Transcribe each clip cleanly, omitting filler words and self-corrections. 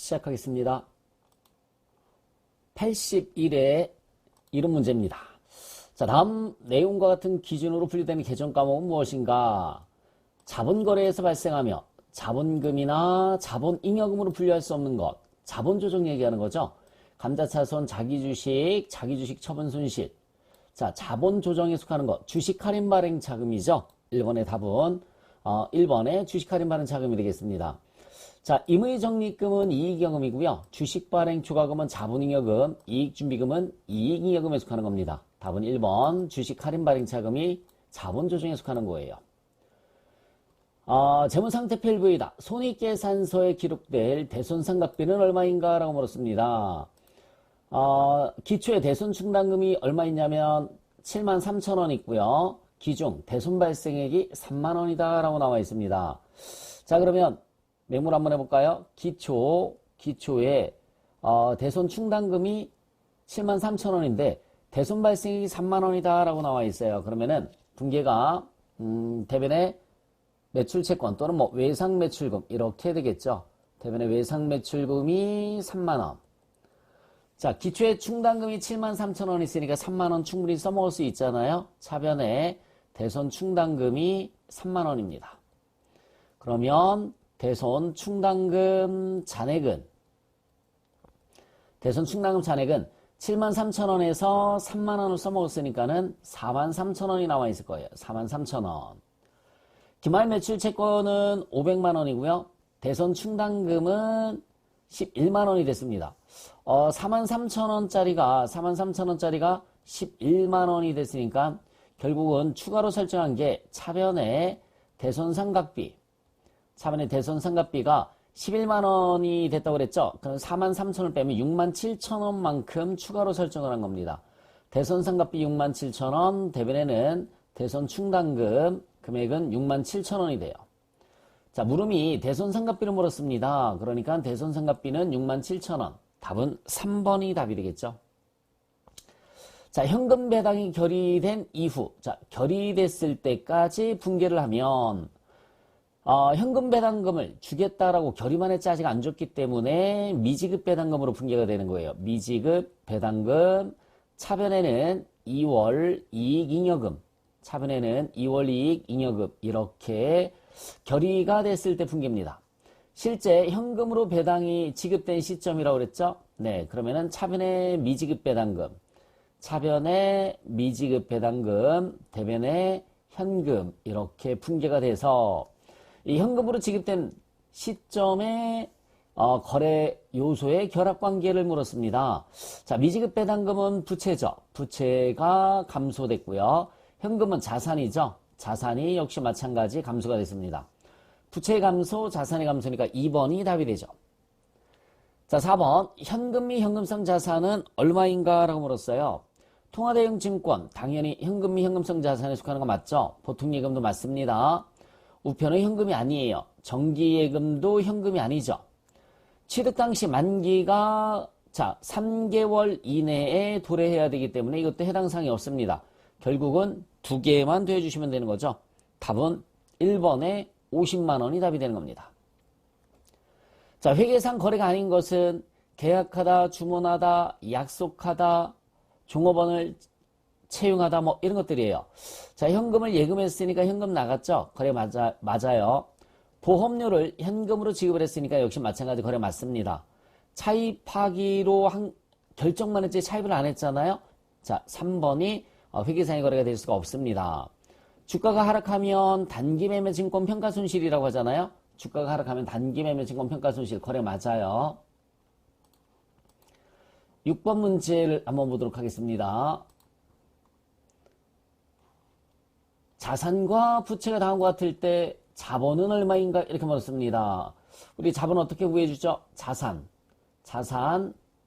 시작하겠습니다. 81회 이론 문제입니다. 자, 다음 내용과 같은 기준으로 분류되는 개정 과목은 무엇인가? 자본거래에서 발생하며 자본금이나 자본잉여금으로 분류할 수 없는 것, 자본조정 얘기하는 거죠. 감자차손, 자기주식, 자기주식 처분 손실. 자, 자본조정에 속하는 것, 주식 할인 발행 자금이죠. 1번의 답은 1번의 주식 할인 발행 자금이 되겠습니다. 자, 임의적립금은 이익잉여금이고요. 주식 발행 초과금은 자본잉여금, 이익준비금은 이익잉여금에 속하는 겁니다. 답은 1번 주식 할인 발행 자금이 자본조정에 속하는 거예요. 재무상태표 일부이다. 손익계산서에 기록될 대손상각비는 얼마인가? 라고 물었습니다. 기초에 대손충당금이 얼마 있냐면 73,000원 있고요. 기중 대손발생액이 30,000원이다 라고 나와 있습니다. 자, 그러면 매물 한번 해볼까요? 기초에 대손충당금이 73,000원인데 대손발생액이 30,000원이다 라고 나와 있어요. 그러면은 분계가 대변의 매출채권 또는 뭐 외상매출금 이렇게 되겠죠. 대변의 외상매출금이 30,000원. 자, 기초에 충당금이 73,000원 있으니까 30,000원 충분히 써먹을 수 있잖아요. 차변에 대손 충당금이 30,000원입니다. 그러면 대손 충당금 잔액은 73,000원에서 30,000원을 써먹었으니까는 43,000원이 나와 있을 거예요. 43,000원. 기말 매출 채권은 500만원이고요. 대손 충당금은 11만원이 됐습니다. 43,000원짜리가 11만원이 됐으니까 결국은 추가로 설정한 게 차변의 대손상각비. 차변의 대손상각비가 11만원이 됐다고 그랬죠? 그럼 43,000원 빼면 67,000원만큼 추가로 설정을 한 겁니다. 대손상각비 67,000원, 대변에는 대손충당금 금액은 67,000원이 돼요. 자, 물음이 대손상각비를 물었습니다. 그러니까 대손상각비는 67,000원. 답은 3번이 답이 되겠죠. 자, 현금 배당이 결의된 이후, 자, 결의됐을 때까지 분계를 하면 현금 배당금을 주겠다라고 결의만 했지 아직 안 줬기 때문에 미지급 배당금으로 분계가 되는 거예요. 미지급 배당금, 차변에는 2월 이익잉여금, 차변에는 2월 이익잉여금 이렇게 결의가 됐을 때 분계입니다. 실제 현금으로 배당이 지급된 시점이라고 그랬죠? 네, 그러면은 차변의 미지급 배당금, 차변의 미지급 배당금, 대변의 현금 이렇게 분계가 돼서 이 현금으로 지급된 시점에 거래 요소의 결합관계를 물었습니다. 자, 미지급 배당금은 부채죠. 부채가 감소됐고요. 현금은 자산이죠. 자산이 역시 마찬가지 감소가 됐습니다. 부채 감소, 자산의 감소니까 2번이 답이 되죠. 자, 4번 현금 및 현금성 자산은 얼마인가? 라고 물었어요. 통화대형 증권, 당연히 현금 및 현금성 자산에 속하는 거 맞죠? 보통예금도 맞습니다. 우편은 현금이 아니에요. 정기예금도 현금이 아니죠. 취득 당시 만기가 3개월 이내에 도래해야 되기 때문에 이것도 해당 사항이 없습니다. 결국은 2개만 더해주시면 되는 거죠. 답은 1번에 50만원이 답이 되는 겁니다. 자, 회계상 거래가 아닌 것은 계약하다, 주문하다, 약속하다, 종업원을 채용하다 뭐 이런 것들이에요. 자, 현금을 예금했으니까 현금 나갔죠. 거래 맞아요. 보험료를 현금으로 지급을 했으니까 역시 마찬가지 거래 맞습니다. 차입하기로 결정만 했지 차입을 안 했잖아요. 자, 3번이 회계상의 거래가 될 수가 없습니다. 주가가 하락하면 단기매매 증권 평가손실이라고 하잖아요. 주가가 하락하면 단기매매 증권 평가손실 거래 맞아요. 6번 문제를 한번 보도록 하겠습니다. 자산과 부채가 다음과 같을 때 자본은 얼마인가? 이렇게 물었습니다. 우리 자본 어떻게 구해주죠? 자산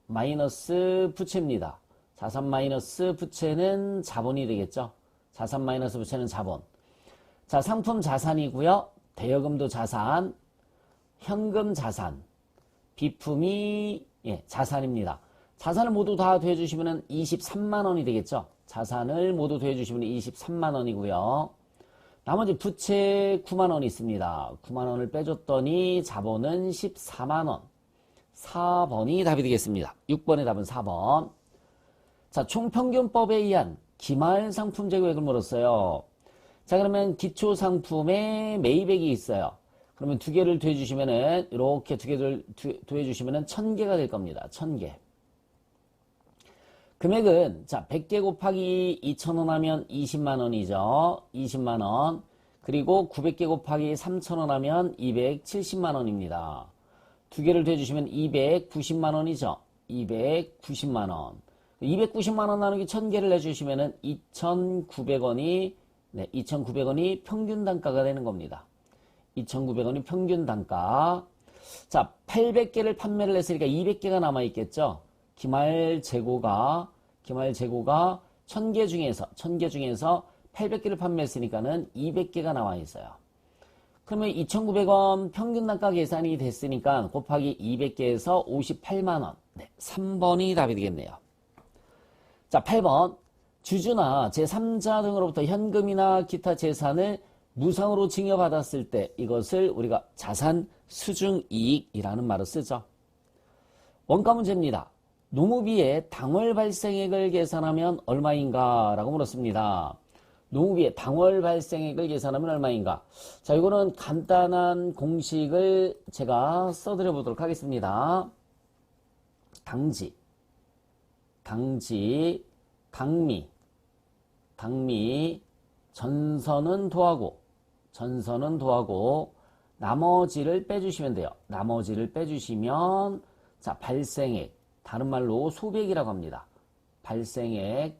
마이너스 부채입니다. 자산 마이너스 부채는 자본이 되겠죠. 자산 마이너스 부채는 자본. 자, 상품 자산이고요. 대여금도 자산, 현금 자산, 비품이 자산입니다. 자산을 모두 다 더해주시면 23만원이 되겠죠. 자산을 모두 더해주시면 23만원이고요. 나머지 부채 9만원이 있습니다. 9만원을 빼줬더니 자본은 14만원. 4번이 답이 되겠습니다. 6번의 답은 4번. 자, 총평균법에 의한 기말 상품 재고액을 물었어요. 자, 그러면 기초상품에 매입액이 있어요. 그러면 두 개를 더해주시면은, 이렇게 두 개를 더해주시면은 1000개가 될 겁니다. 1000개. 금액은, 자, 100개 곱하기 2,000원 하면 20만원이죠. 20만원. 그리고 900개 곱하기 3,000원 하면 270만원입니다. 두 개를 더해주시면 290만원이죠. 290만원. 290만원 나누기 1000개를 내주시면은 2,900원이, 네, 2,900원이 평균 단가가 되는 겁니다. 2,900원이 평균 단가. 자, 800개를 판매를 했으니까 200개가 남아있겠죠. 기말 재고가 1000개 중에서 800개를 판매했으니까는 200개가 나와 있어요. 그러면 2,900원 평균 단가 계산이 됐으니까 곱하기 200개에서 58만원. 네, 3번이 답이 되겠네요. 자, 8번. 주주나 제3자 등으로부터 현금이나 기타 재산을 무상으로 증여받았을 때 이것을 우리가 자산 수중이익이라는 말을 쓰죠. 원가 문제입니다. 농업비의 당월 발생액을 계산하면 얼마인가? 라고 물었습니다. 농업비의 당월 발생액을 계산하면 얼마인가? 자, 이거는 간단한 공식을 제가 써드려 보도록 하겠습니다. 당지, 당미, 전선은 도하고, 나머지를 빼주시면 돼요. 나머지를 빼주시면, 자, 발생액, 다른 말로 소비액이라고 합니다. 발생액,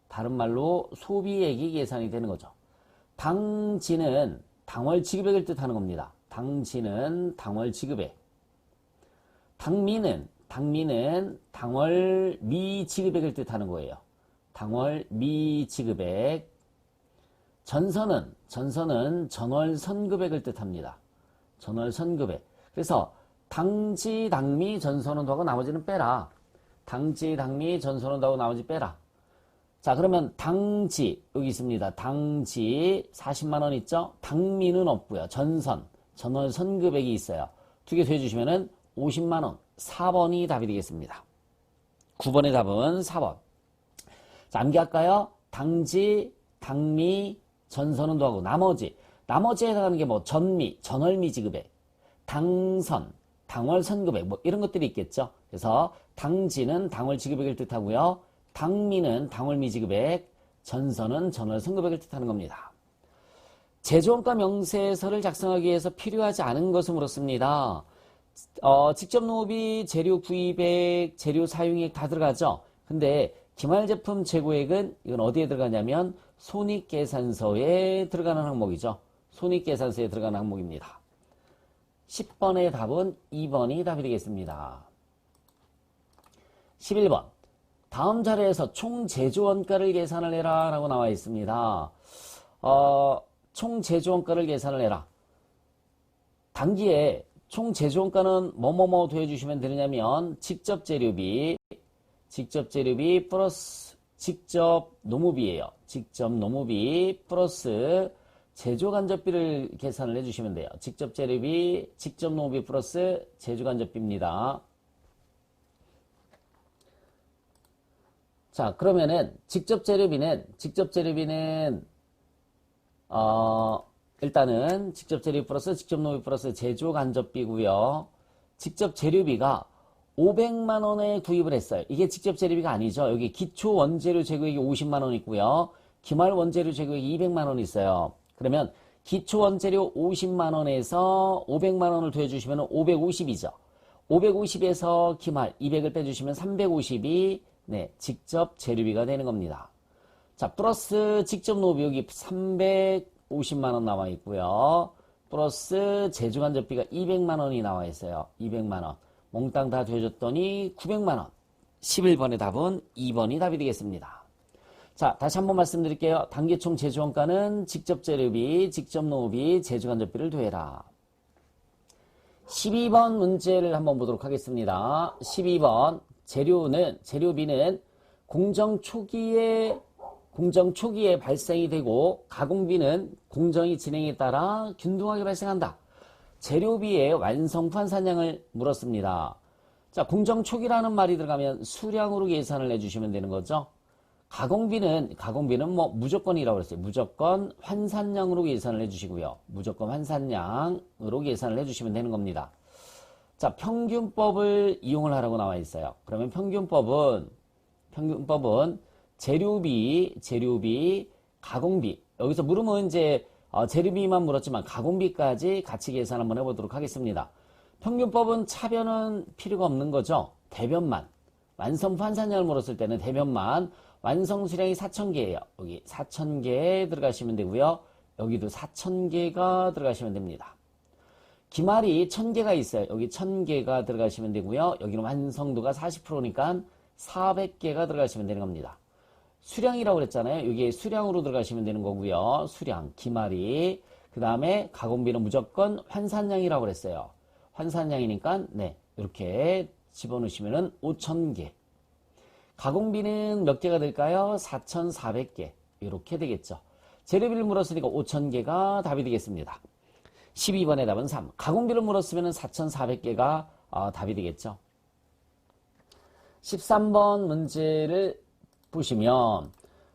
다른 말로 소비액이 계산이 되는 거죠. 당지는 당월 지급액을 뜻하는 겁니다. 당지는 당월 지급액. 당미는 당월 미지급액을 뜻하는 거예요. 당월 미지급액. 전선은 전월 선급액을 뜻합니다. 전월 선급액. 그래서 당지, 당미, 전선은 더하고 나머지는 빼라. 당지, 당미, 전선은 더하고 나머지 빼라. 자, 그러면 당지 여기 있습니다. 당지 40만원 있죠? 당미는 없고요. 전월 선급액이 있어요. 두 개 더해주시면은 50만원. 4번이 답이 되겠습니다. 9번의 답은 4번. 자, 암기할까요? 당지, 당미, 전선은 더하고 나머지에 해당하는 게 뭐 전월미 지급액, 당선, 당월 선급액 뭐 이런 것들이 있겠죠. 그래서 당지는 당월 지급액을 뜻하고요. 당미는 당월 미지급액, 전선은 전월 선급액을 뜻하는 겁니다. 제조원가 명세서를 작성하기 위해서 필요하지 않은 것을 물었습니다. 직접 농업이 재료 구입액, 재료 사용액 다 들어가죠. 근데 기말제품 재고액은 이건 어디에 들어가냐면 손익계산서에 들어가는 항목이죠. 손익계산서에 들어가는 항목입니다. 10번의 답은 2번이 답이 되겠습니다. 11번. 다음 자료에서 총 제조원가를 계산을 해라 라고 나와 있습니다. 총 제조원가를 계산을 해라. 단기에 총 제조원가는 뭐뭐뭐 더해주시면 되느냐면 직접 재료비 플러스 직접 노무비예요. 직접 노무비 플러스 제조간접비를 계산을 해주시면 돼요. 직접 재료비, 직접 노무비 플러스 제조간접비입니다. 자, 그러면은 직접 재료비는 일단은 직접 재료비 플러스 직접 노무비 플러스 제조간접비고요. 직접 재료비가 500만 원에 구입을 했어요. 이게 직접 재료비가 아니죠. 여기 기초 원재료 재고액이 50만 원 있고요. 기말 원재료 재고액이 200만 원 있어요. 그러면 기초 원재료 50만 원에서 500만 원을 더해주시면 550이죠. 550에서 기말 200을 빼주시면 350이 네, 직접 재료비가 되는 겁니다. 자, 플러스 직접 노비 여기 350만 원 나와 있고요. 플러스 제조간접비가 200만 원이 나와 있어요. 200만 원. 몽땅 다 더해줬더니 900만 원. 11번의 답은 2번이 답이 되겠습니다. 자, 다시 한번 말씀드릴게요. 단기총 제조원가는 직접 재료비, 직접 노비, 제조간접비를 더해라. 12번 문제를 한번 보도록 하겠습니다. 12번. 재료비는 공정 초기에 발생이 되고 가공비는 공정이 진행에 따라 균등하게 발생한다. 재료비의 완성품 환산량을 물었습니다. 자, 공정 초기라는 말이 들어가면 수량으로 계산을 해주시면 되는 거죠. 가공비는 뭐 무조건이라고 그랬어요. 무조건 환산량으로 계산을 해주시고요. 무조건 환산량으로 계산을 해주시면 되는 겁니다. 자, 평균법을 이용을 하라고 나와 있어요. 그러면 평균법은 재료비, 가공비. 여기서 물으면 이제 재료비만 물었지만 가공비까지 같이 계산 한번 해보도록 하겠습니다. 평균법은 차변은 필요가 없는 거죠. 대변만. 완성품 환산량을 물었을 때는 대변만. 완성 수량이 4,000개예요. 여기 4,000개 들어가시면 되고요. 여기도 4,000개가 들어가시면 됩니다. 기말이 1,000개가 있어요. 여기 1,000개가 들어가시면 되고요. 여기는 완성도가 40%니까 400개가 들어가시면 되는 겁니다. 수량이라고 그랬잖아요. 여기에 수량으로 들어가시면 되는 거고요. 수량, 기말이. 그 다음에 가공비는 무조건 환산량이라고 그랬어요. 환산량이니까 네, 이렇게 집어넣으시면은 5,000개. 가공비는 몇 개가 될까요? 4,400개. 이렇게 되겠죠. 재료비를 물었으니까 5,000개가 답이 되겠습니다. 12번의 답은 3. 가공비를 물었으면 4,400개가 답이 되겠죠. 13번 문제를 보시면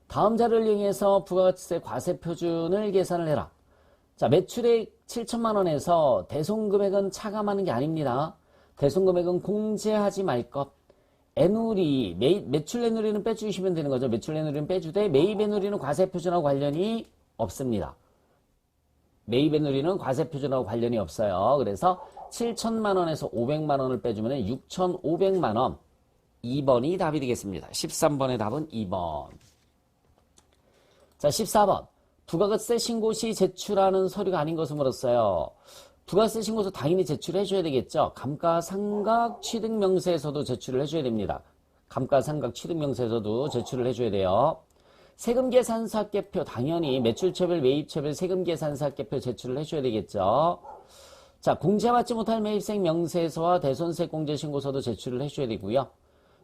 다음 자료를 이용해서 부가가치세 과세 표준을 계산을 해라. 자, 매출액 7천만 원에서 대손금액은 차감하는 게 아닙니다. 대손금액은 공제하지 말 것. 애누리, 매출 애누리는 빼주시면 되는 거죠. 매출 애누리는 빼주되 매입 애누리는 과세 표준하고 관련이 없습니다. 매입 애누리는 과세 표준하고 관련이 없어요. 그래서 7천만 원에서 500만 원을 빼주면 6,500만 원. 2번이 답이 되겠습니다. 13번의 답은 2번. 자, 14번. 부가가치세 신고 시 제출하는 서류가 아닌 것을 물었어요. 부가세 신고서 당연히 제출해 줘야 되겠죠. 감가상각 취득명세서도 제출을 해줘야 됩니다. 감가상각 취득명세서도 제출을 해줘야 돼요. 세금계산서합계표 당연히 매출처별, 매입처별 세금계산서합계표 제출을 해줘야 되겠죠. 자, 공제받지 못할 매입세 명세서와 대손세 공제신고서도 제출을 해줘야 되고요.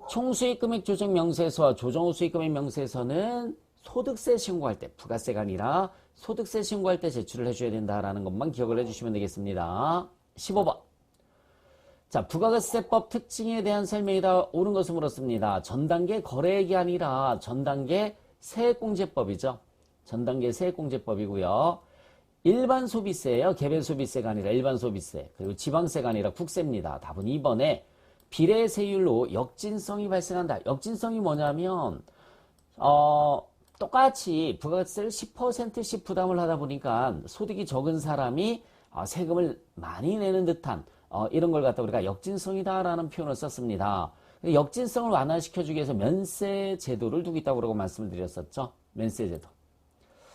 총수익금액 조정명세서와 조정 후 수익금액 명세서는 소득세 신고할 때, 부가세가 아니라 소득세 신고할 때 제출을 해줘야 된다라는 것만 기억을 해주시면 되겠습니다. 15번. 자, 부가가치세법 특징에 대한 설명이다. 옳은 것을 물었습니다. 전단계 거래액이 아니라 전단계 세액공제법이죠. 전단계 세액공제법이고요. 일반 소비세예요. 개별 소비세가 아니라 일반 소비세. 그리고 지방세가 아니라 국세입니다. 답은 2번에 비례세율로 역진성이 발생한다. 역진성이 뭐냐면 똑같이 부가가치세를 10%씩 부담을 하다 보니까 소득이 적은 사람이 세금을 많이 내는 듯한 이런 걸 갖다 우리가 역진성이다라는 표현을 썼습니다. 역진성을 완화시켜주기 위해서 면세 제도를 두고 있다고 말씀을 드렸었죠. 면세 제도.